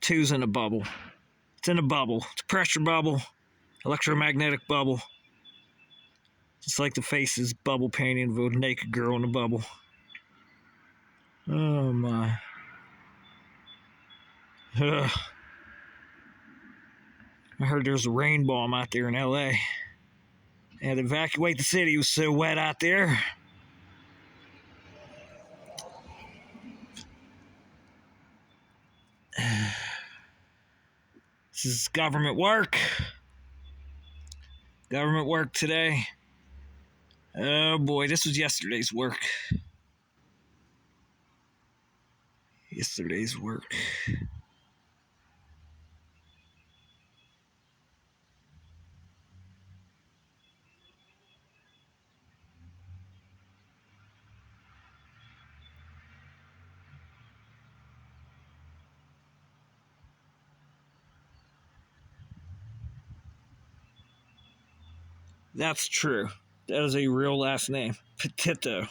Two's in a bubble. It's in a bubble. It's a pressure bubble, electromagnetic bubble. Just like the face's bubble painting of a naked girl in a bubble. Oh my. Ugh. I heard there's a rain bomb out there in LA. They had to evacuate the city. It was so wet out there. This is government work. Government work today. Oh boy, this was yesterday's work. Yesterday's work. That's true. That is a real last name. Petito.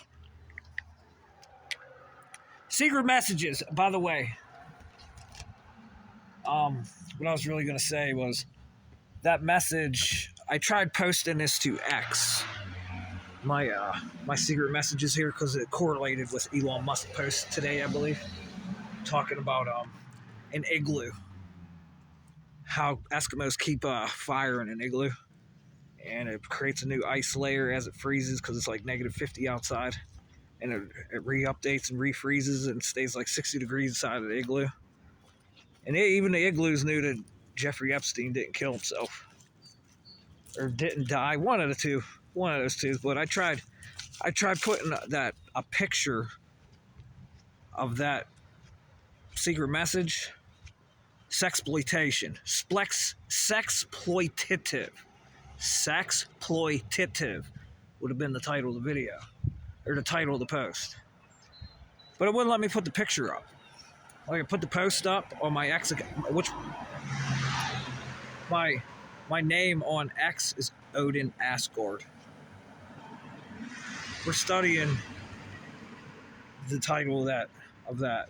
Secret messages, by the way. What I was really going to say was that message, I tried posting this to X. My secret messages here because it correlated with Elon Musk post today, I believe. Talking about an igloo. How Eskimos keep fire in an igloo. And it creates a new ice layer as it freezes because it's like negative 50 outside. And it re-updates and refreezes and stays like 60 degrees inside of the igloo. And even the igloos knew that Jeffrey Epstein didn't kill himself. Or didn't die. One of those two. But I tried putting a picture of that secret message. Sexploitation. SexploiTITive. SexploiTITive would have been the title of the video. Or the title of the post. But it wouldn't let me put the picture up. I could put the post up on my X account, which my name on X is Odin Asgard. We're studying the title of that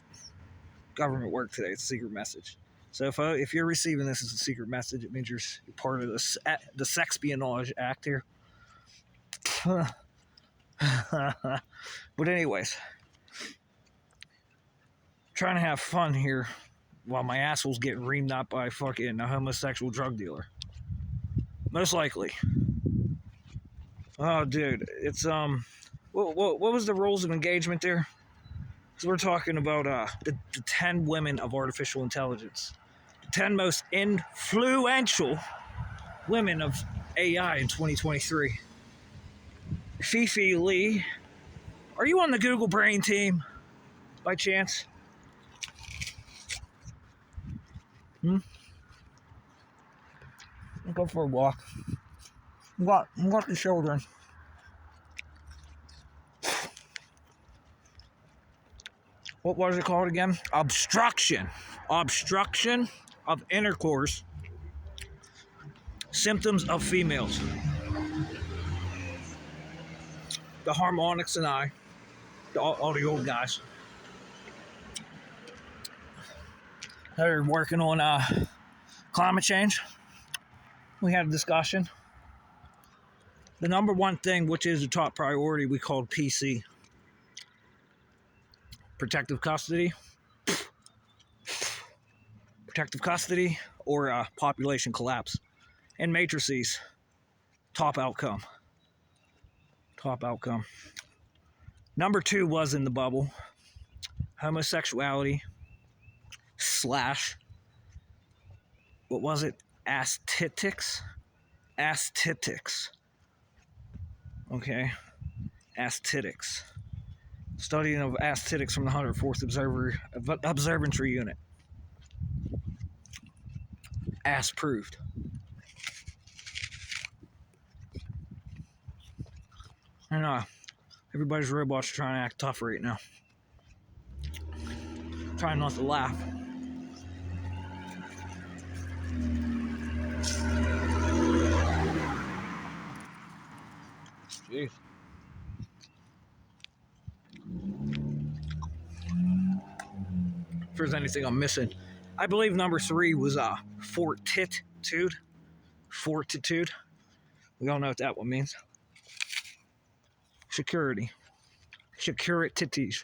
government work today. It's a secret message. So if you're receiving this as a secret message, it means you're part of the Sexpionage Act here. But anyways, trying to have fun here while my asshole's getting reamed out by fucking a homosexual drug dealer. Most likely. Oh, dude, it's what was the rules of engagement there? So we're talking about the 10 women of artificial intelligence, the 10 most influential women of AI in 2023. Fifi Lee, are you on the Google Brain team by chance? I'll go for a walk. I'm got the children. What was it called again? Obstruction of intercourse. Symptoms of females. The harmonics and I, all the old guys, they're working on climate change. We had a discussion. The number one thing, which is the top priority, we called PC. Protective custody or population collapse. And matrices, top outcome. Number 2 was in the bubble. Homosexuality / what was it? Aesthetics. Okay. Aesthetics. Studying of aesthetics from the 104th Observatory Unit. Ass proved. And everybody's robots are trying to act tough right now. Trying not to laugh. Jeez. If there's anything I'm missing, I believe number 3 was fortitude. Fortitude. We all know what that one means. Security. SexploiTITive.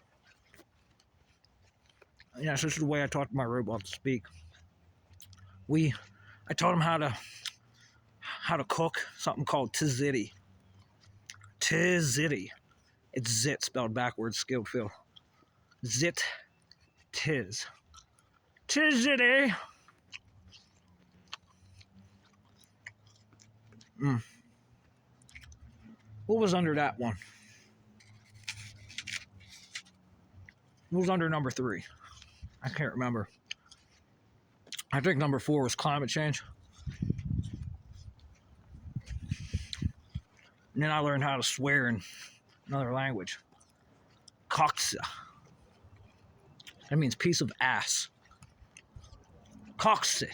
Yes, this is the way I taught my robot to speak. I taught him how to cook something called tzatziki. Tzatziki. It's zit spelled backwards, skilled Phil. Zit, tiz. Tzatziki. What was under that one? What was under number 3? I can't remember. I think number 4 was climate change. And then I learned how to swear in another language. Coxa. That means piece of ass. Coxa.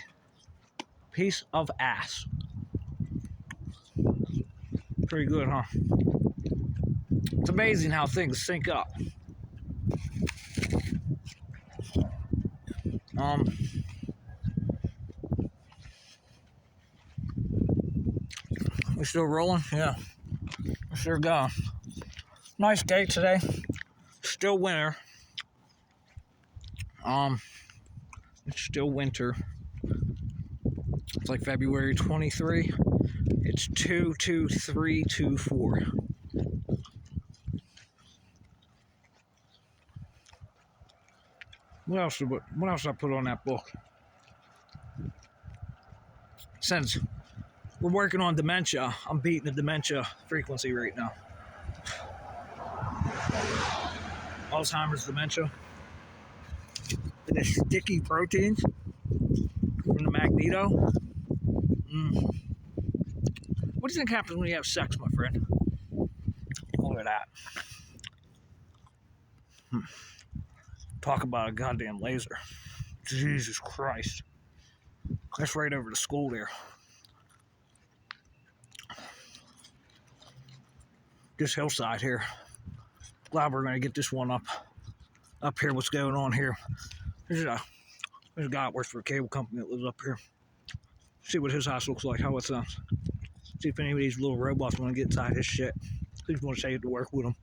Piece of ass. Pretty good, huh? It's amazing how things sync up. We still rolling? Yeah. We sure go. Nice day today. Still winter. It's still winter. It's like February 23. It's 22324. What else did I put on that book? Since we're working on dementia, I'm beating the dementia frequency right now. Alzheimer's dementia. And the sticky proteins from the magneto. What do you think happens when you have sex, my friend? Look at that. Talk about a goddamn laser. Jesus Christ. That's right over the school there. This hillside here. Glad we're going to get this one up here. What's going on here? There's a guy that works for a cable company that lives up here. See what his house looks like, how it sounds. See if any of these little robots want to get inside his shit. Please want to say it to work with them.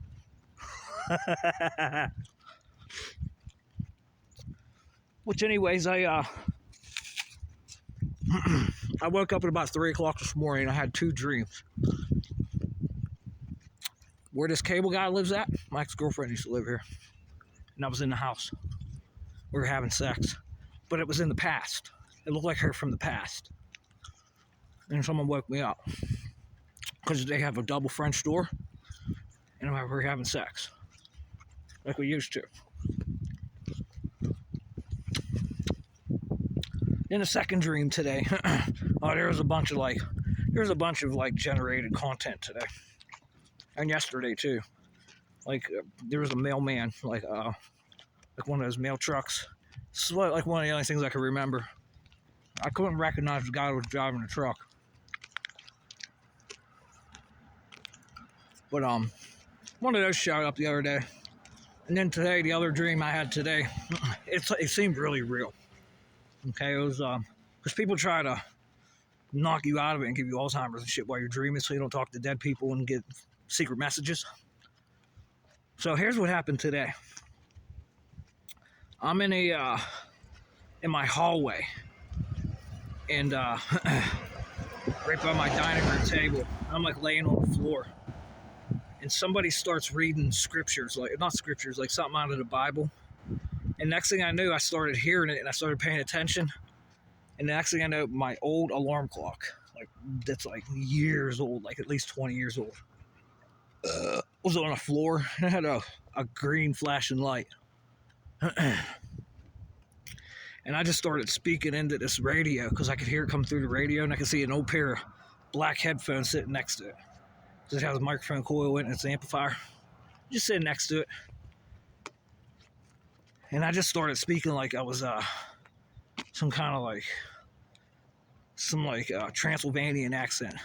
Which anyways, I woke up at about 3 o'clock this morning and I had 2 dreams. Where this cable guy lives at, my ex-girlfriend used to live here. And I was in the house. We were having sex. But it was in the past. It looked like her from the past. And someone woke me up. Because they have a double French door. And we were having sex. Like we used to. In the second dream today, there was a bunch of generated content today. And yesterday too. There was a mailman, like one of those mail trucks. This is like one of the only things I can remember. I couldn't recognize the guy who was driving the truck. But one of those showed up the other day. And then today, the other dream I had today, it seemed really real. Okay, it was because people try to knock you out of it and give you Alzheimer's and shit while you're dreaming, so you don't talk to dead people and get secret messages. So here's what happened today. I'm in my hallway, and right by my dining room table, I'm like laying on the floor, and somebody starts reading scriptures, like something out of the Bible. And next thing I knew, I started hearing it and I started paying attention. And the next thing I know, my old alarm clock, that's years old, like at least 20 years old, was on the floor and it had a green flashing light. And I just started speaking into this radio because I could hear it come through the radio, and I could see an old pair of black headphones sitting next to it. It has a microphone coil in it and it's an amplifier. Just sitting next to it. And I just started speaking like I was some kind of Transylvanian accent.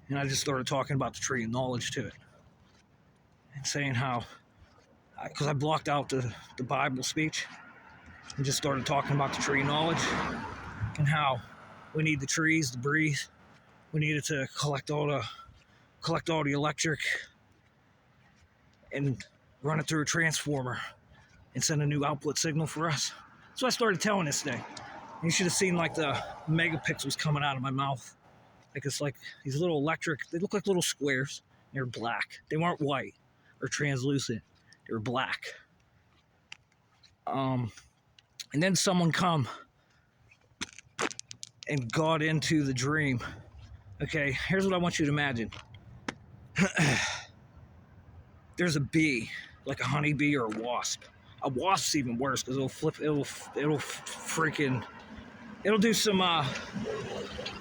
And I just started talking about the tree of knowledge to it. And saying how, because I blocked out the Bible speech. and just started talking about the tree knowledge and how we need the trees to breathe. We needed to collect all the electric and run it through a transformer and send a new output signal for us. So I started telling this thing. You should have seen like the megapixels coming out of my mouth. Like it's like these little electric, they look like little squares. They're black. They weren't white or translucent. They were black. And then someone come and got into the dream. Okay, here's what I want you to imagine. There's a bee, like a honeybee or a wasp. A wasp's even worse because it'll do some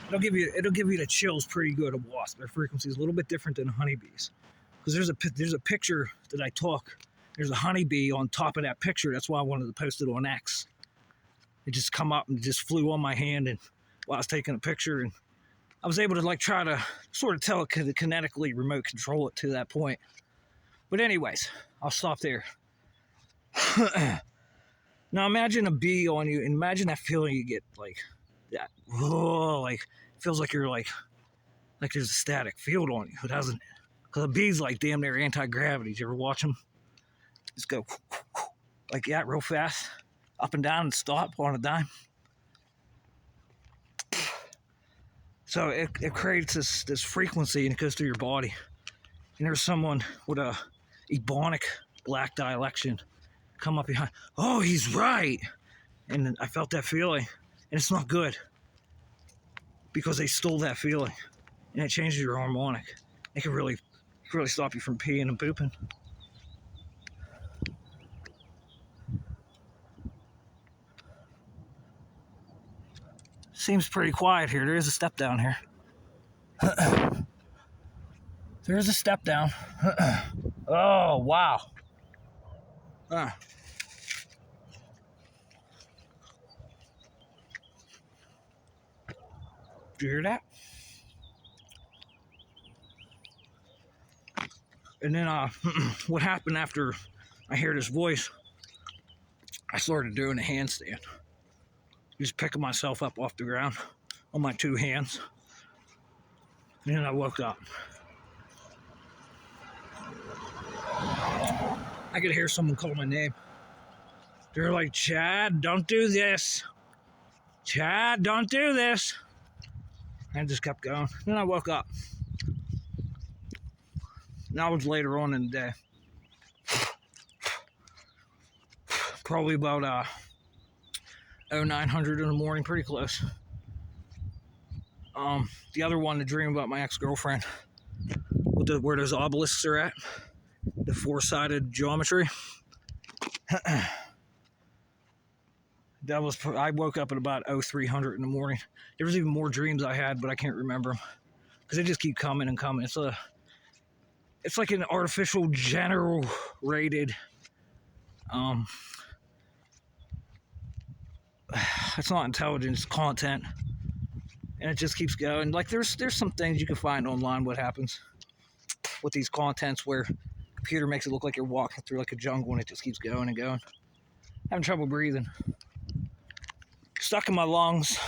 it'll give you the chills pretty good. A wasp, their frequency is a little bit different than honeybees. Because there's a picture that I took. There's a honeybee on top of that picture. That's why I wanted to post it on X. It just come up and just flew on my hand, and while I was taking a picture, and I was able to like try to sort of kinetically remote control it to that point. But anyways, I'll stop there. Now imagine a bee on you, and imagine that feeling you get, like that. Oh, like it feels like you're like there's a static field on you. It doesn't, because a bee's like damn near anti-gravity. Did you ever watch them? Just go like that real fast, up and down and stop on a dime. So it creates this frequency, and it goes through your body. And there's someone with a ebonic black dialection come up behind. Oh, he's right. And I felt that feeling, and it's not good because they stole that feeling, and it changes your harmonic. It can really stop you from peeing and pooping. Seems pretty quiet here. There is a step down here. There is a step down. Oh, wow. Did you hear that? And then what happened after I heard his voice, I started doing a handstand. Just picking myself up off the ground on my two hands. And then I woke up. I could hear someone call my name. They're like, Chad, don't do this. Chad, don't do this. And I just kept going. Then I woke up. That was later on in the day. Probably about 0900 in the morning, pretty close. The other one, the dream about my ex-girlfriend, where those obelisks are at, the four-sided geometry. I woke up at about 0300 in the morning. There was even more dreams I had, but I can't remember them because they just keep coming and coming. It's like an artificial generated. It's not intelligence, it's content, and it just keeps going. Like there's some things you can find online. What happens with these contents where the computer makes it look like you're walking through like a jungle, and it just keeps going and going. Having trouble breathing. Stuck in my lungs.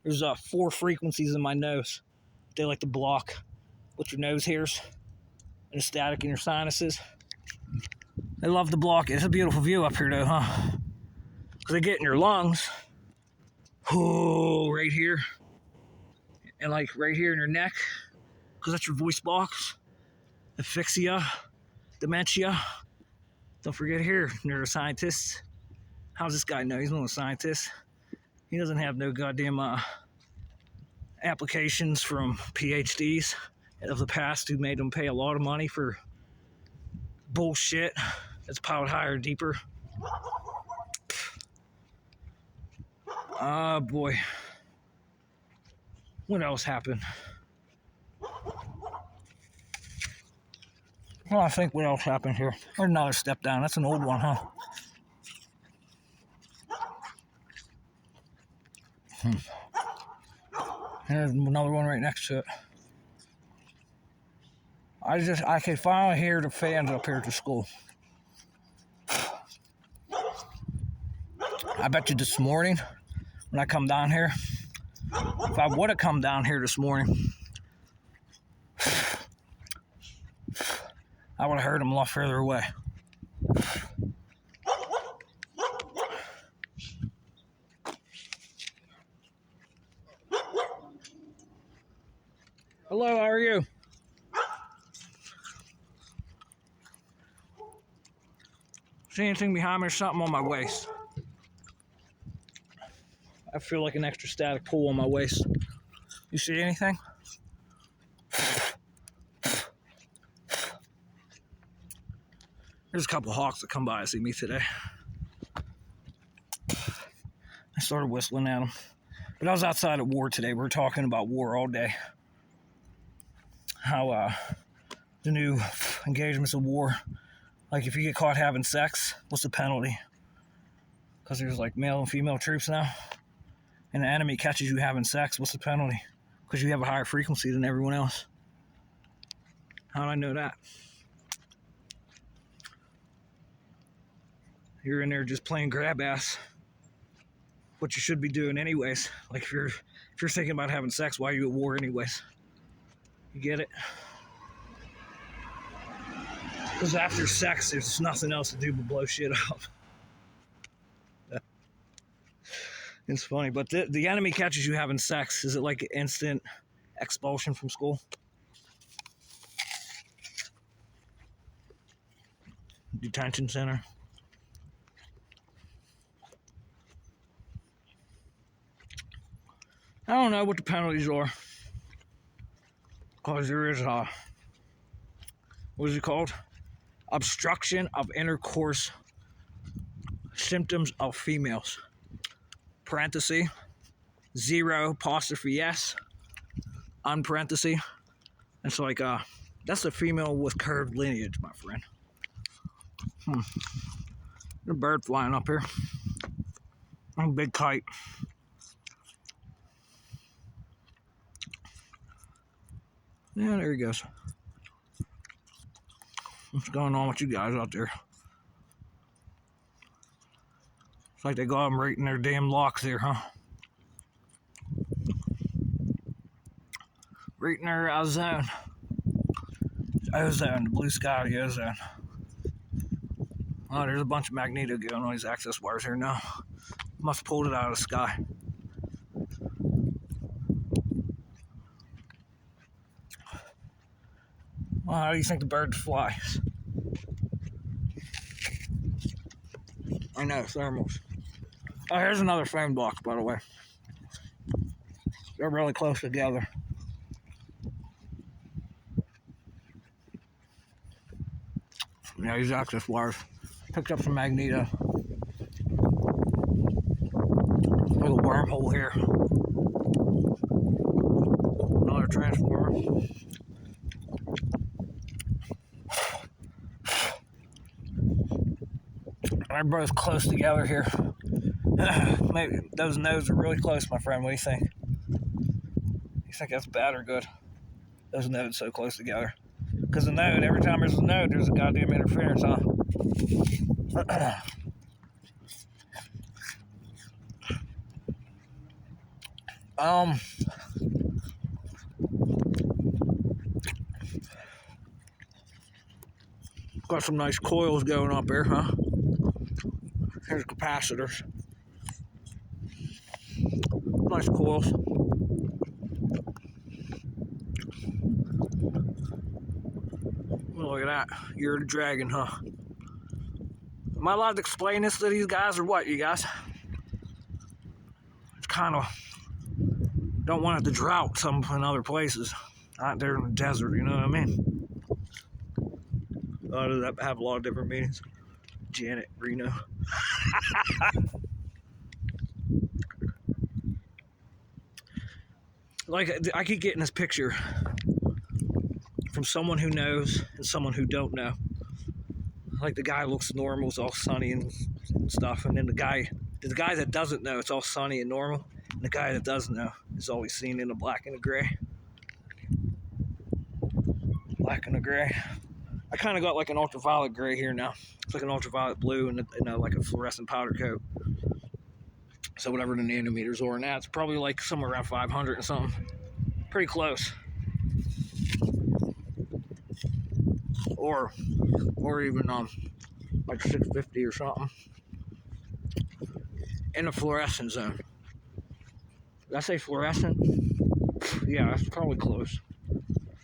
There's 4 frequencies in my nose. They like to block with your nose hairs and the static in your sinuses. They love to block it. It's a beautiful view up here, though, huh? Because they get in your lungs. Oh, right here. And like right here in your neck. Because that's your voice box. Asphyxia. Dementia. Don't forget here, neuroscientists. How's this guy know? He's one of the scientists. He doesn't have no goddamn applications from PhDs of the past who made him pay a lot of money for bullshit that's piled higher, deeper. Oh boy. What else happened? Well, I think what else happened here? There's another step down. That's an old one, huh? There's another one right next to it. I can finally hear the fans up here at the school. I bet you this morning when I come down here, if I would have come down here this morning, I would have heard them a lot further away. Hello, how are you? See anything behind me or something on my waist? I feel like an extra static pull on my waist. You see anything? There's a couple hawks that come by and see me today. I started whistling at them. But I was outside at war today. We were talking about war all day. How the new engagements of war, like if you get caught having sex, what's the penalty? Because there's like male and female troops now. And the enemy catches you having sex, what's the penalty? Because you have a higher frequency than everyone else. How do I know that? You're in there just playing grab ass. What you should be doing anyways. Like if you're thinking about having sex, why are you at war anyways? You get it? Because after sex, there's nothing else to do but blow shit up. It's funny, but the enemy catches you having sex. Is it like instant expulsion from school? Detention center? I don't know what the penalties are. Because there is, what is it called? Obstruction of intercourse symptoms of females. Parenthesis, 0 apostrophe S, unparenthesis. It's like, that's a female with curved lineage, my friend. There's a bird flying up here. A big kite. Yeah, there he goes. What's going on with you guys out there? It's like they got them right in their damn locks there, huh? Right in their ozone. Ozone, the blue sky of the ozone. Oh, there's a bunch of magneto going on these access wires here now. Must have pulled it out of the sky. Well, how do you think the bird flies? I know, thermals. Oh, here's another phone box, by the way. They're really close together. Yeah, these access wires. Picked up some magneto. Little wormhole here. Another transformer. They're both close together here. Maybe those nodes are really close, my friend. What do you think? You think that's bad or good? Those nodes so close together. Because the node, every time there's a node, there's a goddamn interference, huh? Got some nice coils going up here, huh? Here's capacitors. Nice coils. Look at that. You're the dragon, huh? Am I allowed to explain this to these guys or what, you guys? It's kind of... Don't want it to drought some in other places. Out there in the desert, you know what I mean? Does that have a lot of different meanings? Janet Reno. Like, I keep getting this picture from someone who knows and someone who don't know. Like the guy looks normal, it's all sunny and stuff, and then the guy that doesn't know, it's all sunny and normal, and the guy that does know is always seen in the black and the gray. Black and the gray. I kind of got like an ultraviolet gray here now. It's like an ultraviolet blue and like a fluorescent powder coat. So whatever the nanometers are, and that's probably like somewhere around 500 and something. Pretty close. Or even like 650 or something. In the fluorescent zone. Did I say fluorescent? Yeah, that's probably close.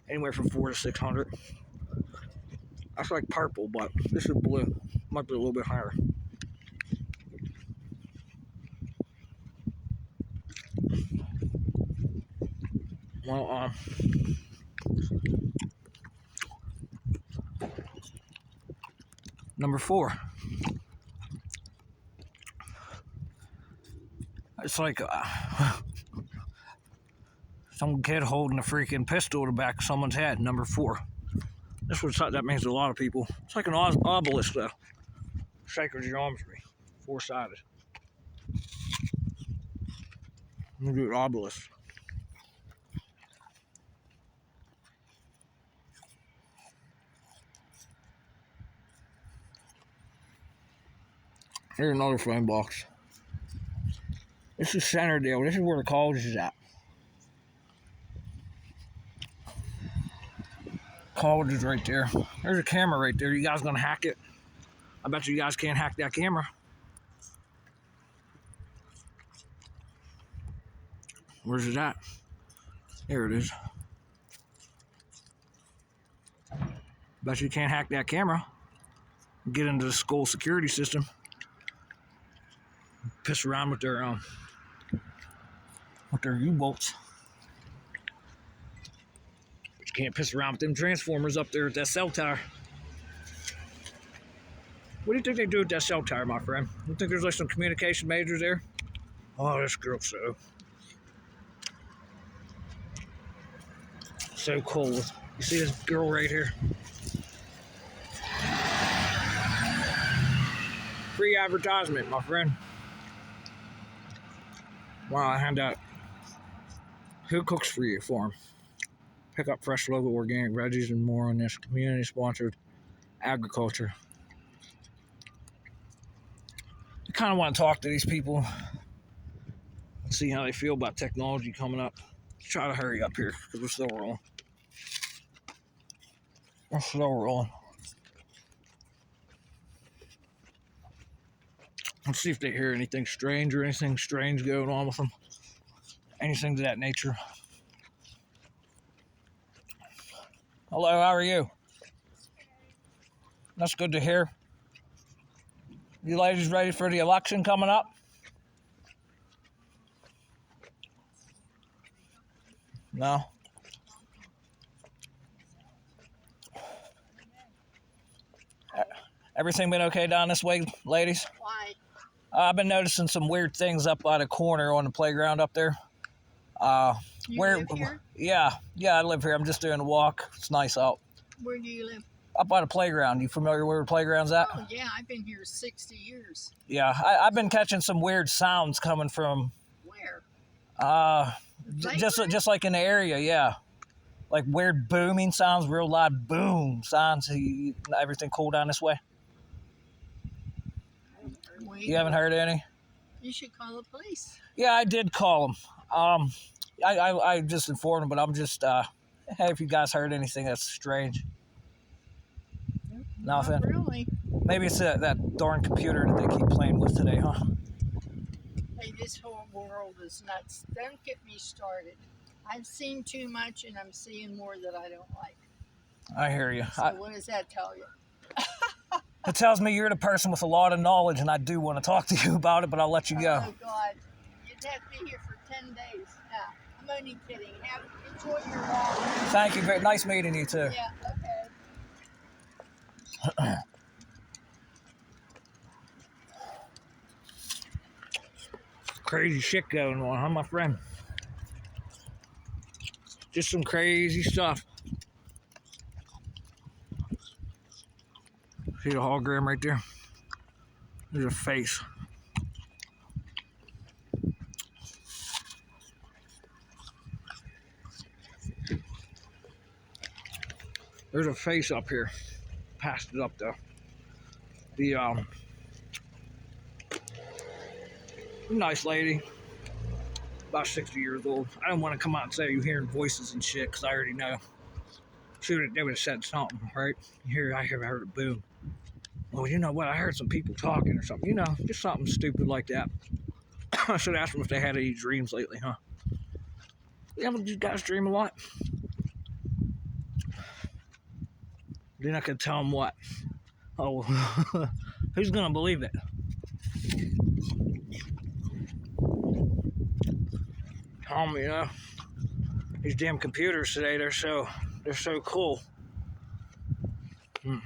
Anywhere from 400 to 600. That's like purple, but this is blue. Might be a little bit higher. Well, number 4. It's like some kid holding a freaking pistol to the back of someone's head. Number 4. That means to a lot of people. It's like an obelisk, though. Sacred geometry. 4-sided. I'm gonna do an obelisk. Here's another phone box. This is Centerdale. This is where the college is at. College is right there. There's a camera right there. You guys gonna hack it? I bet you guys can't hack that camera. Where's it at? Here it is. Bet you can't hack that camera. Get into the school security system. Piss around with their U-bolts. But you can't piss around with them transformers up there at that cell tower. What do you think they do at that cell tower, my friend? You think there's like some communication majors there? Oh, this girl's so cool. You see this girl right here? Free advertisement, my friend. Wow, I hand out. Who cooks for you? For 'em. Pick up fresh, local, organic veggies and more on this community-sponsored agriculture. I kind of want to talk to these people and see how they feel about technology coming up. Let's try to hurry up here because we're still rolling. Let's see if they hear anything strange or anything strange going on with them. Anything to that nature. Hello, how are you? That's good to hear. You ladies ready for the election coming up? No? Everything been okay down this way, ladies? Why? I've been noticing some weird things up by the corner on the playground up there. You live here? Yeah, I live here. I'm just doing a walk. It's nice out. Where do you live? Up by the playground. You familiar where the playground's at? Oh, yeah, I've been here 60 years. Yeah, I've been catching some weird sounds coming from... Where? Just like in the area, yeah. Like weird booming sounds, real loud boom sounds. Everything cool down this way? You haven't heard any? You should call the police. Yeah, I did call them. I just informed them, but I'm just, hey, if you guys heard anything that's strange. Nothing? Not really. Maybe it's that darn computer that they keep playing with today, huh? Hey, this whole world is nuts. Don't get me started. I've seen too much, and I'm seeing more that I don't like. I hear you. So what does that tell you? It tells me you're the person with a lot of knowledge, and I do want to talk to you about it, but I'll let you go. Oh, God. You'd have to be here for 10 days. I'm only kidding. Enjoy your walk. Thank you. Very nice meeting you, too. Yeah, okay. Crazy shit going on, huh, my friend? Just some crazy stuff. See the hologram right there? There's a face. There's a face up here. Passed it up though. Nice lady, about 60 years old. I don't want to come out and say you're hearing voices and shit, because I already know. They would have said something, right? Here, I have heard a boom. Well, you know what? I heard some people talking or something. You know, just something stupid like that. I should ask them if they had any dreams lately, huh? Yeah, well, you guys dream a lot? You're not going to tell them what? Oh, who's going to believe it? Tell them, you know, these damn computers today, they're so cool. I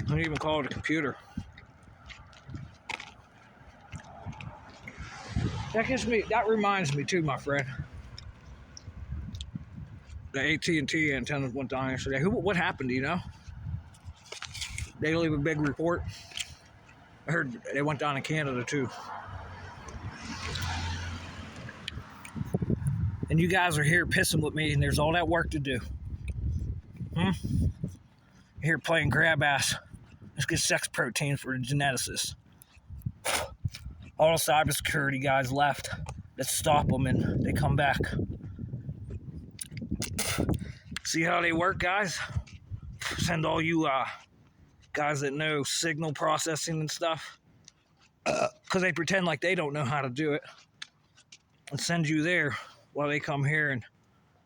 don't even call it a computer. That reminds me too, my friend. The AT&T antennas went down yesterday. What happened, do you know? They leave a big report. I heard they went down in Canada too. And you guys are here pissing with me, and there's all that work to do. You're here playing grab ass. Let's get sex protein for the geneticists. All the cybersecurity guys left. Let's stop them, and they come back. See how they work, guys? Send all you guys that know signal processing and stuff, because they pretend like they don't know how to do it, and send you there while they come here and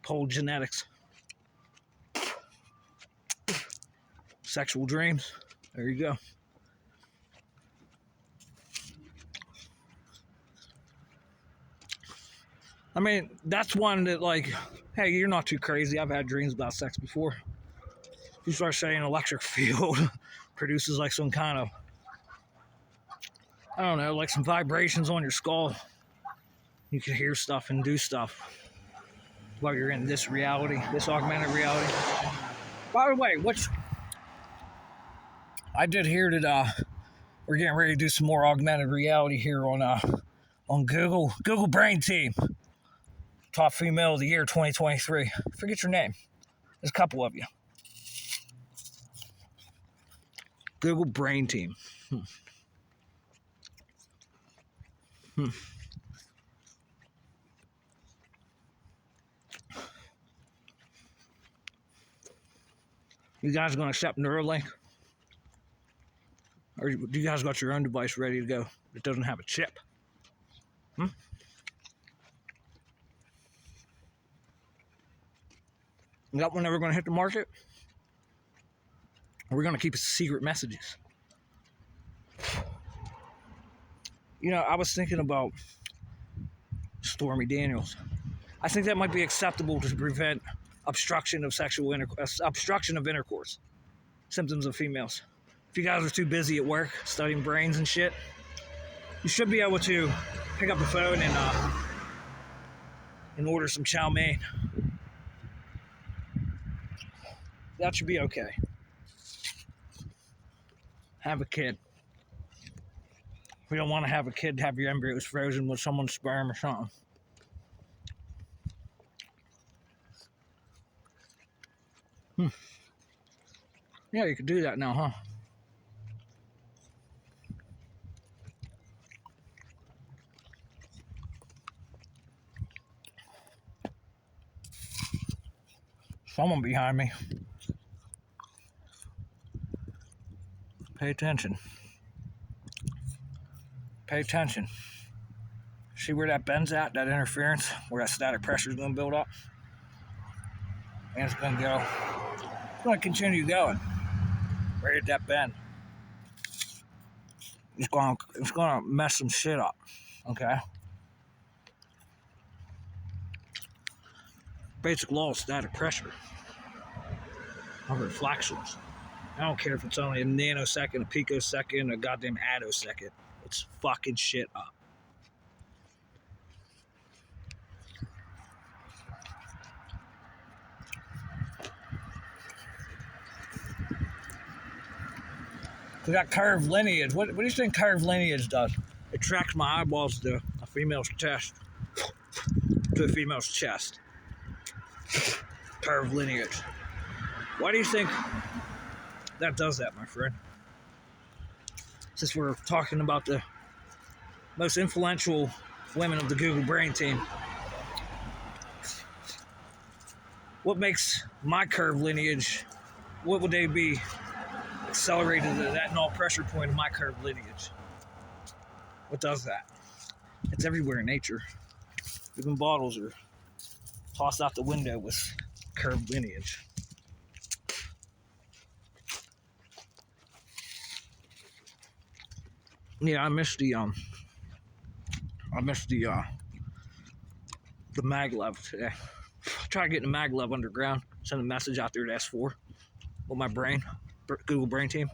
pull genetics. Sexual dreams. There you go. I mean, that's one that, like, hey, you're not too crazy. I've had dreams about sex before. You start saying electric field produces like some kind of, I don't know, like some vibrations on your skull. You can hear stuff and do stuff while you're in this reality, this augmented reality. By the way, I did hear that we're getting ready to do some more augmented reality here on Google Brain Team. Top female of the year 2023. Forget your name. There's a couple of you. Google Brain Team. You guys going to accept Neuralink? Or do you guys got your own device ready to go that doesn't have a chip? That one never going to hit the market? Or we're going to keep it secret messages? You know, I was thinking about Stormy Daniels. I think that might be acceptable to prevent obstruction of intercourse. Symptoms of females. If you guys are too busy at work studying brains and shit, you should be able to pick up the phone and order some chow mein. That should be okay. Have a kid. If you don't want to have a kid, have your embryos frozen with someone's sperm or something. Yeah, you could do that now, huh? Someone behind me. Pay attention. Pay attention. See where that bend's at, that interference, where that static pressure is going to build up? And it's going to go. It's going to continue going. Right at that bend. It's going to mess some shit up. Okay? Basic law of static pressure. Of reflections. I don't care if it's only a nanosecond, a picosecond, a goddamn attosecond. It's fucking shit up. We got curved lineage. What do you think curved lineage does? It tracks my eyeballs to a female's chest. To a female's chest. Curved lineage. Why do you think that does that, my friend? Since we're talking about the most influential women of the Google brain team. What makes my curve lineage, what would they be accelerated to that null pressure point of my curve lineage? What does that? It's everywhere in nature. Even bottles are tossed out the window with curved lineage. Yeah, I missed the maglev today. Try getting the maglev underground. Send a message out there to S4 with my brain, Google brain team.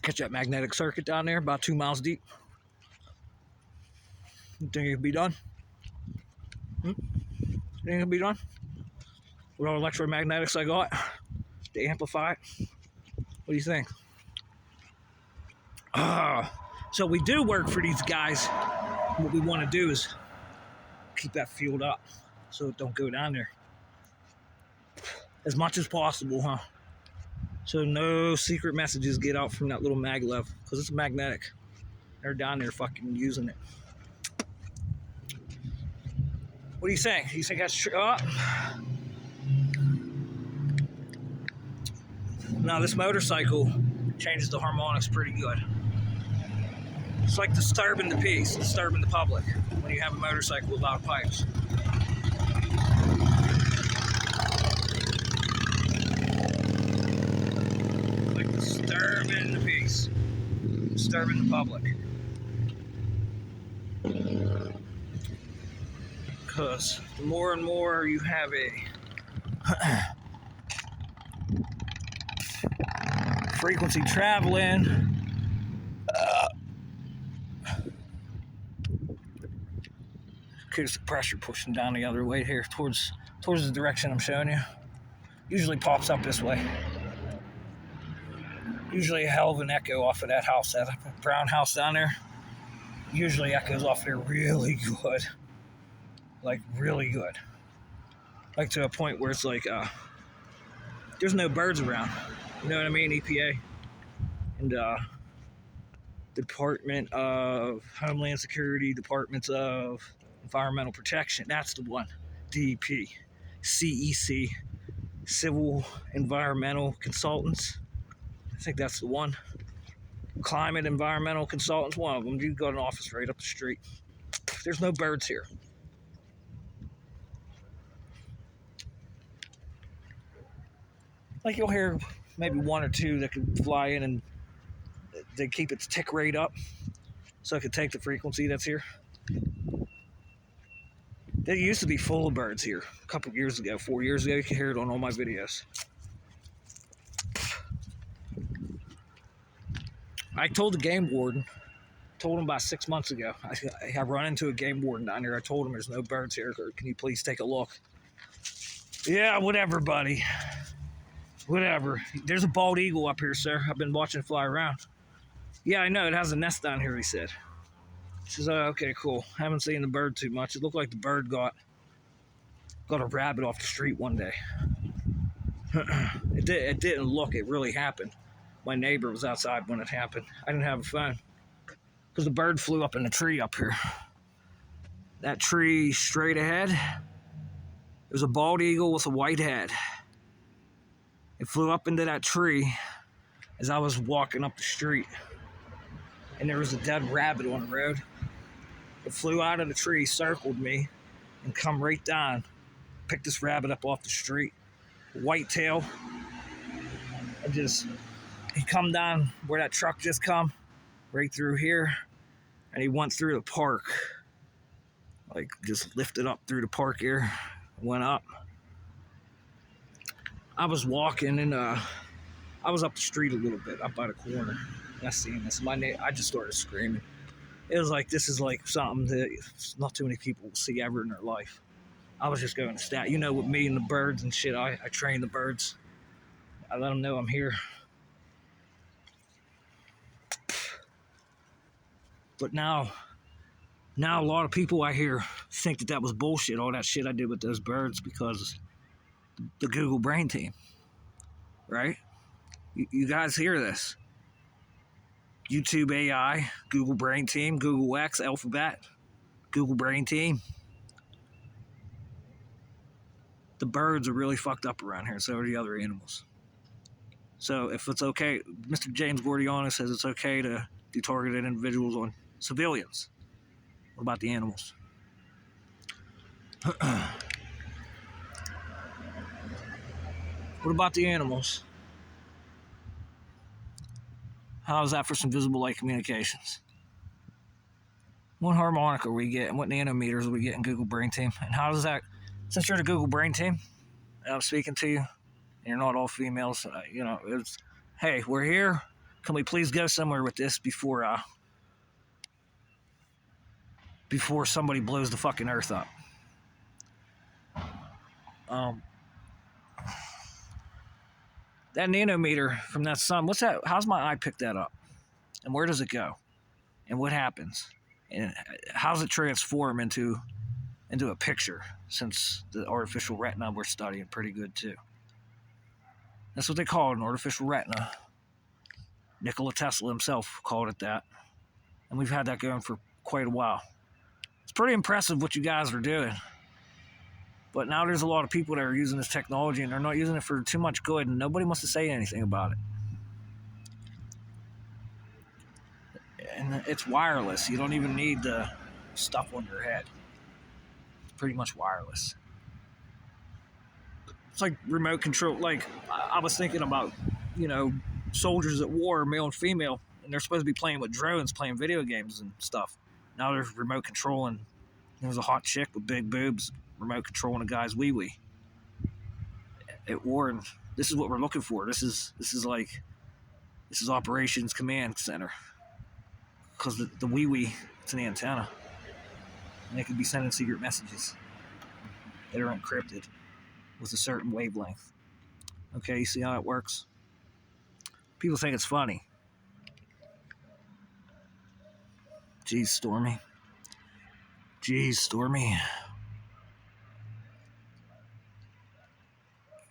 Catch that magnetic circuit down there, about 2 miles deep. You think it could be done? You think it could be done? With all the electromagnetics I got to amplify it? What do you think? So we do work for these guys. What we want to do is keep that fueled up so it don't go down there as much as possible, huh? So no secret messages get out from that little maglev because it's magnetic. They're down there fucking using it. What do you think? You think that's true? Now this motorcycle changes the harmonics pretty good. It's like disturbing the peace, disturbing the public when you have a motorcycle with loud pipes. Like disturbing the peace, disturbing the public. Because the more and more you have a frequency traveling, here's the pressure pushing down the other way here towards the direction I'm showing you. Usually pops up this way. Usually a hell of an echo off of that house, that brown house down there. Usually echoes off there really good. Like really good. Like to a point where it's like there's no birds around. You know what I mean? EPA and Department of Homeland Security, Departments of Environmental Protection. That's the one. DEP, CEC, Civil Environmental Consultants. I think that's the one. Climate Environmental Consultants, one of them. You got an office right up the street. There's no birds here. Like you'll hear maybe one or two that can fly in and they keep its tick rate up so it can take the frequency that's here. There used to be full of birds here a couple years ago, 4 years ago. You can hear it on all my videos. I told the game warden, told him about 6 months ago. I run into a game warden down here. I told him there's no birds here. Can you please take a look? Yeah, whatever, buddy. Whatever. There's a bald eagle up here, sir. I've been watching it fly around. Yeah, I know. It has a nest down here, he said. He says, oh, okay, cool. Haven't seen the bird too much. It looked like the bird got a rabbit off the street one day. It didn't look. It really happened. My neighbor was outside when it happened. I didn't have a phone because the bird flew up in the tree up here. That tree straight ahead, there's a bald eagle with a white head. It flew up into that tree as I was walking up the street. And there was a dead rabbit on the road. It flew out of the tree, circled me, and come right down. Picked this rabbit up off the street. White tail. And he come down where that truck just come. Right through here. And he went through the park. Like, just lifted up through the park here. Went up. I was walking and I was up the street a little bit, up by the corner. And I seen this. I just started screaming. It was like, this is like something that not too many people will see ever in their life. I was just going to stat. You know, with me and the birds and shit, I train the birds. I let them know I'm here. But now a lot of people I hear think that was bullshit, all that shit I did with those birds, because the Google brain team, right? You guys hear this. YouTube AI, Google Brain Team, Google X, Alphabet, Google Brain Team. The birds are really fucked up around here, so are the other animals. So if it's okay, Mr. James Gordiano says it's okay to do targeted individuals on civilians. What about the animals? What about the animals? How is that for some visible light communications? What harmonic are we getting? What nanometers are we getting Google Brain Team? And how does that, since you're the Google Brain Team, and I'm speaking to you, and you're not all females, it's, hey, we're here. Can we please go somewhere with this before somebody blows the fucking earth up? That nanometer from that sun, what's that? How's my eye pick that up? And where does it go? And what happens? And how's it transform into a picture, since the artificial retina we're studying pretty good too? That's what they call it, an artificial retina. Nikola Tesla himself called it that. And we've had that going for quite a while. It's pretty impressive what you guys are doing. But now there's a lot of people that are using this technology and they're not using it for too much good, and nobody wants to say anything about it. And it's wireless. You don't even need the stuff on your head. It's pretty much wireless. It's like remote control. Like, I was thinking about, soldiers at war, male and female, and they're supposed to be playing with drones, playing video games and stuff. Now there's remote control, and there's a hot chick with big boobs remote controlling a guy's wee-wee at war, and this is what we're looking for. This is operations command center, because the wee-wee, it's an antenna, and they could be sending secret messages that are encrypted with a certain wavelength. Okay, you see how it works? People think it's funny. Jeez, Stormy.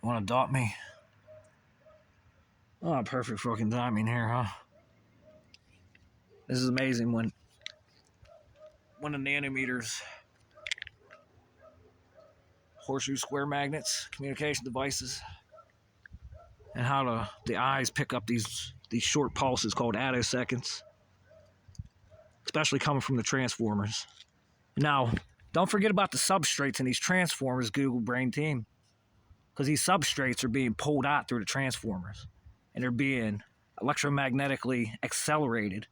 Want to adopt me? Oh, perfect fucking timing here, huh? This is amazing when the nanometers, horseshoe square magnets, communication devices, and how the eyes pick up these short pulses called attoseconds, especially coming from the transformers. Now, don't forget about the substrates in these transformers, Google Brain Team, because these substrates are being pulled out through the transformers, and they're being electromagnetically accelerated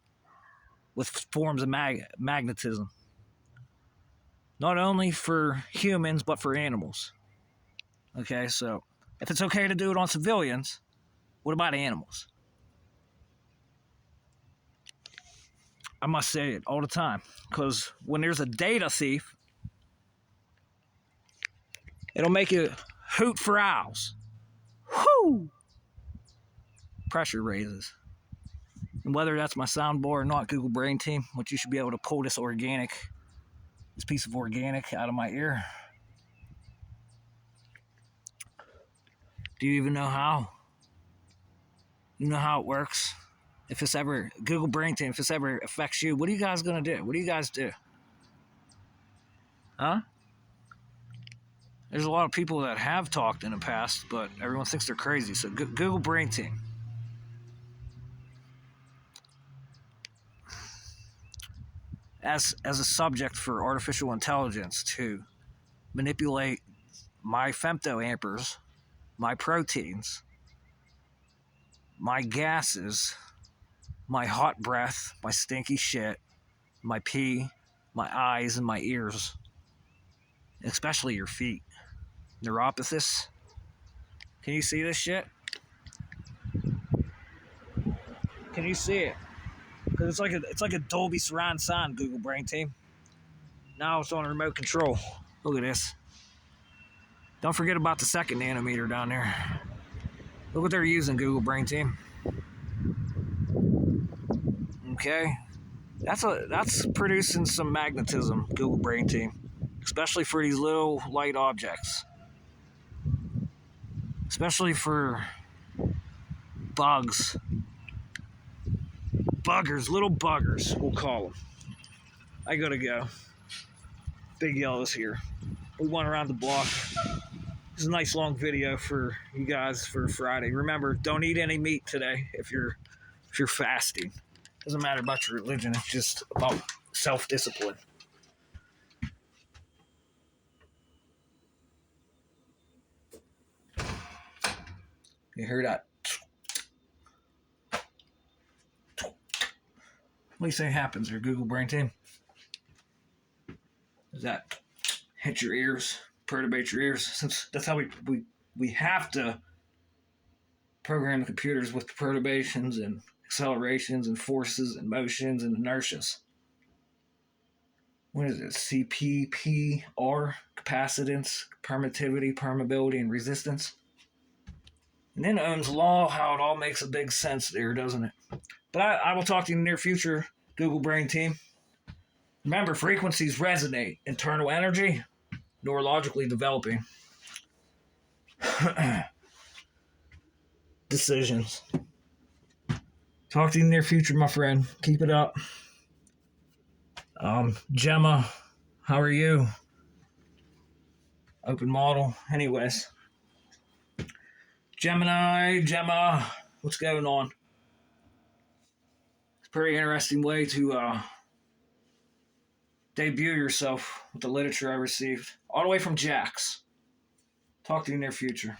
with forms of magnetism. Not only for humans, but for animals. Okay, so if it's okay to do it on civilians, what about animals? I must say it all the time, because when there's a data thief, it'll make you hoot for owls. Whoo! Pressure raises. And whether that's my soundbar or not, Google Brain Team, which you should be able to pull this piece of organic out of my ear. Do you even know how? You know how it works? If it's ever, Google Brain Team, if this ever affects you, what are you guys going to do? What do you guys do? Huh? There's a lot of people that have talked in the past, but everyone thinks they're crazy. So Google Brain Team. As a subject for artificial intelligence to manipulate my femtoampers, my proteins, my gases, my hot breath, my stinky shit, my pee, my eyes, and my ears, especially your feet. Neuropathies. Can you see this shit? Can you see it? Because it's like a Dolby surround sound, Google Brain Team. Now it's on remote control. Look at this. Don't forget about the second nanometer down there. Look what they're using, Google Brain Team. Okay, that's producing some magnetism, Google Brain Team, especially for these little light objects, especially for bugs, buggers, little buggers, we'll call them. I gotta go. Big Yellow's here. We went around the block. It's a nice long video for you guys for Friday. Remember, don't eat any meat today if you're fasting. Doesn't matter about your religion. It's just about self-discipline. You hear that? What do you think happens there, Google Brain Team? Does that hit your ears, perturbate your ears? Since that's how we have to program the computers with perturbations and accelerations and forces and motions and inertias. What is it? CPPR, capacitance, permittivity, permeability, and resistance. And then Ohm's law, how it all makes a big sense there, doesn't it? But I will talk to you in the near future, Google Brain Team. Remember, frequencies resonate. Internal energy, neurologically developing. Decisions. Talk to you in the near future, my friend. Keep it up. Gemma, how are you? Open model. Anyways. Gemma, what's going on? It's a pretty interesting way to debut yourself with the literature I received. All the way from Jax. Talk to you in the near future.